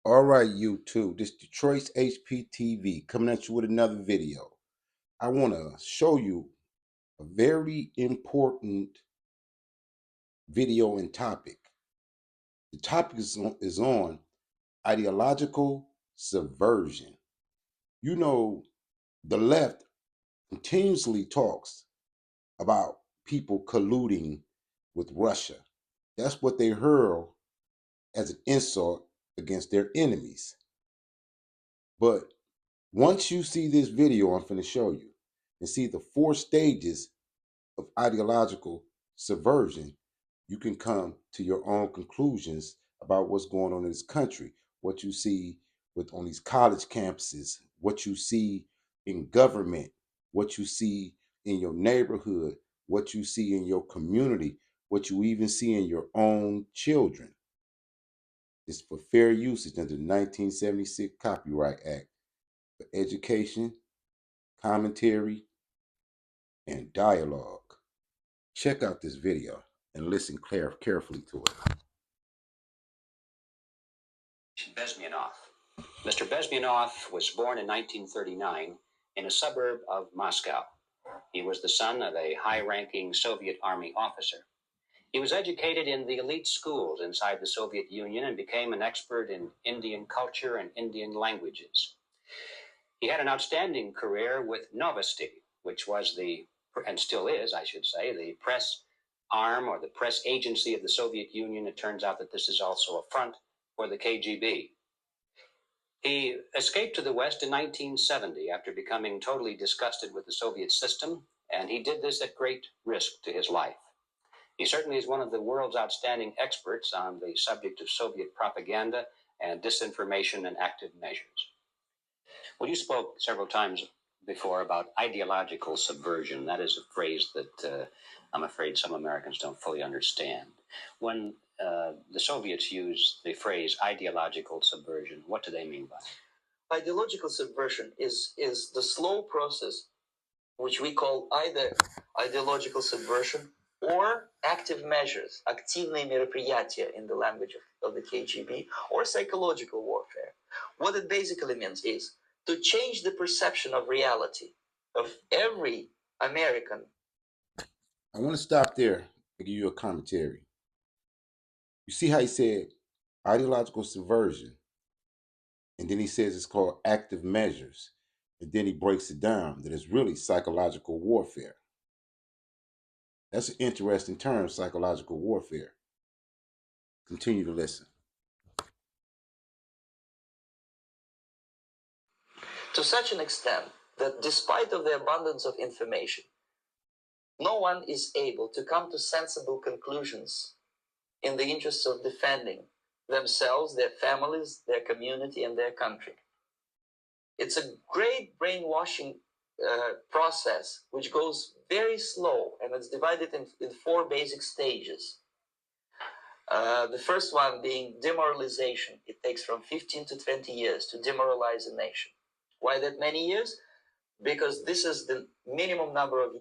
All right, YouTube. This Detroit's HPTV coming at you with another video. I want to show you a very important video and topic. The topic is on ideological subversion. You know, the left continuously talks about people colluding with Russia. That's what they hurl as an insult against their enemies. But once you see this video I'm going to show you and see the 4 stages of ideological subversion, you can come to your own conclusions about what's going on in this country, what you see on these college campuses, what you see in government, what you see in your neighborhood, what you see in your community, what you even see in your own children. It's for fair usage under the 1976 Copyright Act for education, commentary, and dialogue. Check out this video and listen carefully to it. Bezmenov. Mr. Bezmenov was born in 1939 in a suburb of Moscow. He was the son of a high-ranking Soviet Army officer. He was educated in the elite schools inside the Soviet Union and became an expert in Indian culture and Indian languages. He had an outstanding career with Novosti, which was and still is, I should say, the press arm or the press agency of the Soviet Union. It turns out that this is also a front for the KGB. He escaped to the West in 1970 after becoming totally disgusted with the Soviet system, and he did this at great risk to his life. He certainly is one of the world's outstanding experts on the subject of Soviet propaganda and disinformation and active measures. Well, you spoke several times before about ideological subversion. That is a phrase that I'm afraid some Americans don't fully understand. When the Soviets use the phrase ideological subversion, what do they mean by it? Ideological subversion is the slow process which we call either ideological subversion or active measures, активные мероприятия in the language of the KGB, or psychological warfare. What it basically means is to change the perception of reality of every American. I want to stop there and give you a commentary. You see how he said ideological subversion, and then he says it's called active measures, and then he breaks it down that it's really psychological warfare. That's an interesting term, psychological warfare. Continue to listen. To such an extent that despite of the abundance of information, no one is able to come to sensible conclusions in the interests of defending themselves, their families, their community, and their country. It's a great brainwashing process which goes very slow, and it's divided in 4 basic stages. The first one being demoralization. It takes from 15 to 20 years to demoralize a nation. Why that many years? Because this is the minimum number of...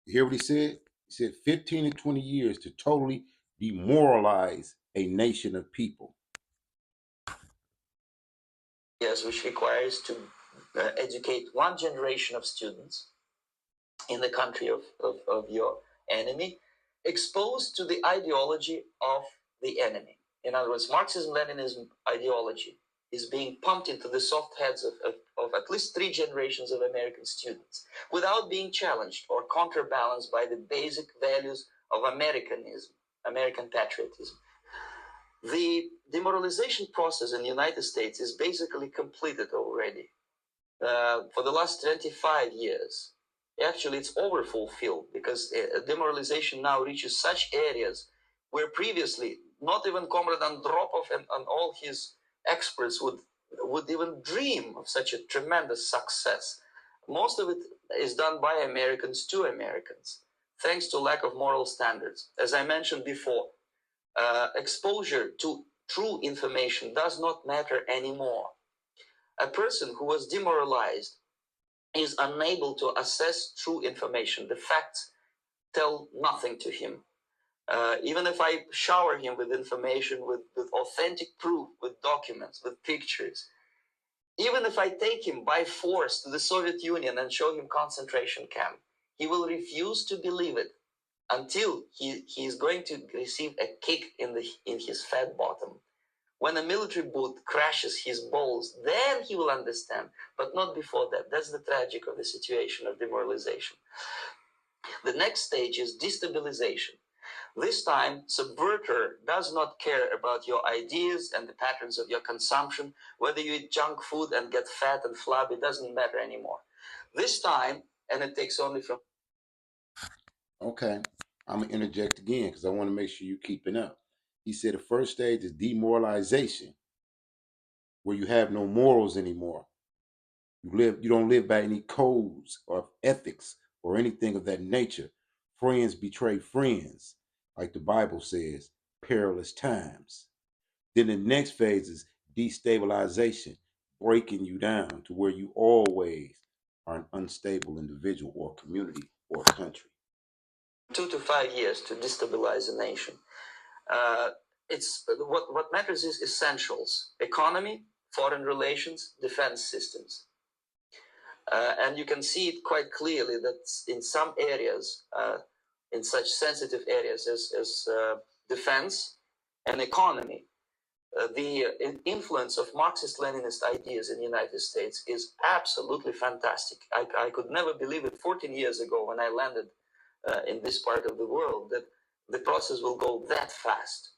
You hear what he said? He said 15 to 20 years to totally demoralize a nation of people. Yes, which requires to educate 1 generation of students in the country of your enemy, exposed to the ideology of the enemy. In other words, Marxism-Leninism ideology is being pumped into the soft heads of at least 3 generations of American students without being challenged or counterbalanced by the basic values of Americanism, American patriotism. The demoralization process in the United States is basically completed already. For the last 25 years, actually it's overfulfilled, because demoralization now reaches such areas where previously not even Comrade Andropov and all his experts would even dream of such a tremendous success. Most of it is done by Americans to Americans, thanks to lack of moral standards. As I mentioned before, exposure to true information does not matter anymore. A person who was demoralized is unable to assess true information. The facts tell nothing to him. Even if I shower him with information, with authentic proof, with documents, with pictures. Even if I take him by force to the Soviet Union and show him concentration camp, he will refuse to believe it until he is going to receive a kick in his fat bottom. When a military boot crashes his balls, then he will understand, but not before that. That's the tragic of the situation of demoralization. The next stage is destabilization. This time, subverter does not care about your ideas and the patterns of your consumption. Whether you eat junk food and get fat and flabby, it doesn't matter anymore. This time, and it takes only from... Okay, I'm going to interject again because I want to make sure you're keeping up. He said the first stage is demoralization, where you have no morals anymore. You don't live by any codes or ethics or anything of that nature. Friends betray friends, like the Bible says, perilous times. Then the next phase is destabilization, breaking you down to where you always are an unstable individual or community or country. 2 to 5 years to destabilize a nation. It's what matters is essentials: economy, foreign relations, defense systems. And you can see it quite clearly that in some areas, in such sensitive areas as defense and economy, the influence of Marxist-Leninist ideas in the United States is absolutely fantastic. I could never believe it 14 years ago when I landed in this part of the world that the process will go that fast.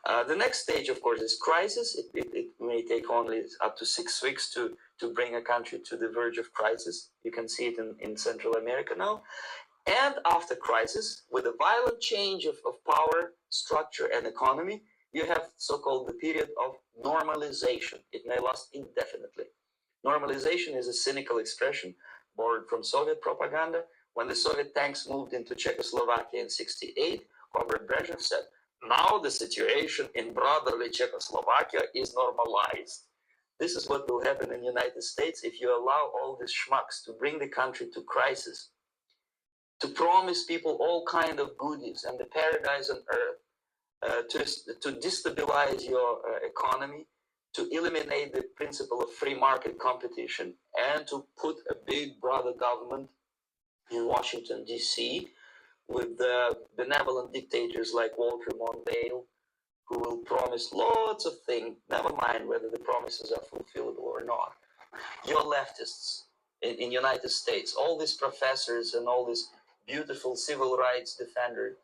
The next stage, of course, is crisis. It may take only up to 6 weeks to bring a country to the verge of crisis. You can see it in Central America now. And after crisis, with a violent change of power, structure, and economy, you have so-called the period of normalization. It may last indefinitely. Normalization is a cynical expression borrowed from Soviet propaganda. When the Soviet tanks moved into Czechoslovakia in 1968, Comrade Brezhnev said, "Now the situation in brotherly Czechoslovakia is normalized." This is what will happen in the United States if you allow all these schmucks to bring the country to crisis, to promise people all kind of goodies and the paradise on earth, to destabilize your economy, to eliminate the principle of free market competition, and to put a big brother government in Washington, D.C., with benevolent dictators like Walter Mondale, who will promise lots of things, never mind whether the promises are fulfillable or not. Your leftists in United States, all these professors and all these beautiful civil rights defenders,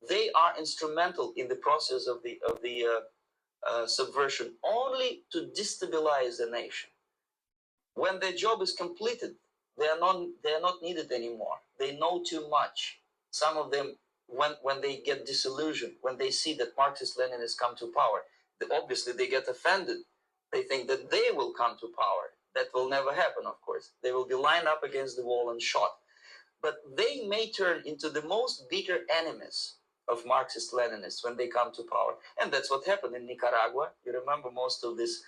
they are instrumental in the process of the subversion only to destabilize the nation. When their job is completed, they are not needed anymore. They know too much. Some of them, when they get disillusioned, when they see that Marxist-Leninists come to power, obviously they get offended. They think that they will come to power. That will never happen, of course. They will be lined up against the wall and shot. But they may turn into the most bitter enemies of Marxist-Leninists when they come to power. And that's what happened in Nicaragua. You remember most of these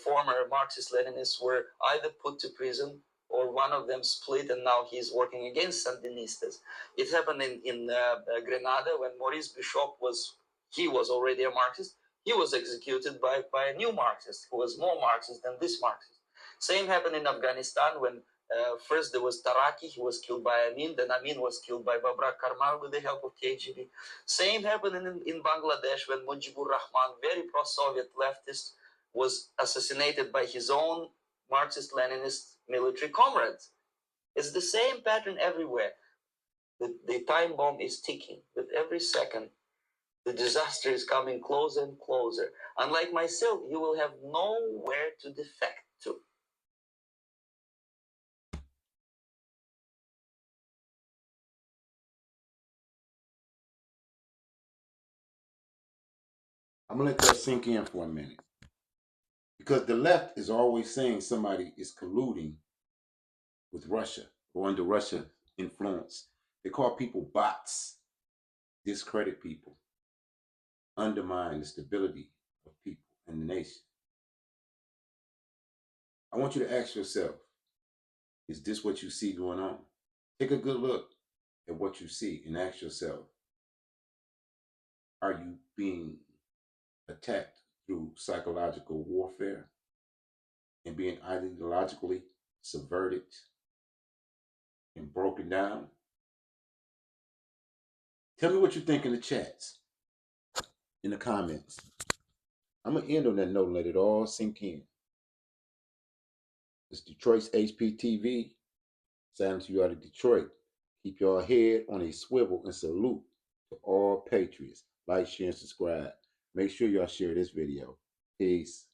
former Marxist-Leninists were either put to prison or one of them split, and now he's working against Sandinistas. It happened in Grenada when Maurice Bishop was already a Marxist. He was executed by a new Marxist who was more Marxist than this Marxist. Same happened in Afghanistan when first there was Taraki, he was killed by Amin, then Amin was killed by Babrak Karmal with the help of KGB. Same happened in Bangladesh when Mujibur Rahman, very pro-Soviet leftist, was assassinated by his own Marxist-Leninist military comrades. It's the same pattern everywhere. The time bomb is ticking. With every second, the disaster is coming closer and closer. Unlike myself, you will have nowhere to defect to. I'm going to let that sink in for a minute. Because the left is always saying somebody is colluding with Russia or under Russia influence. They call people bots, discredit people, undermine the stability of people and the nation. I want you to ask yourself, is this what you see going on? Take a good look at what you see and ask yourself, are you being attacked through psychological warfare and being ideologically subverted and broken down? Tell me what you think in the chats, in the comments. I'm going to end on that note and let it all sink in. It's Detroit's HPTV. Signing to you out of Detroit. Keep your head on a swivel and salute to all patriots. Like, share, and subscribe. Make sure y'all share this video. Peace.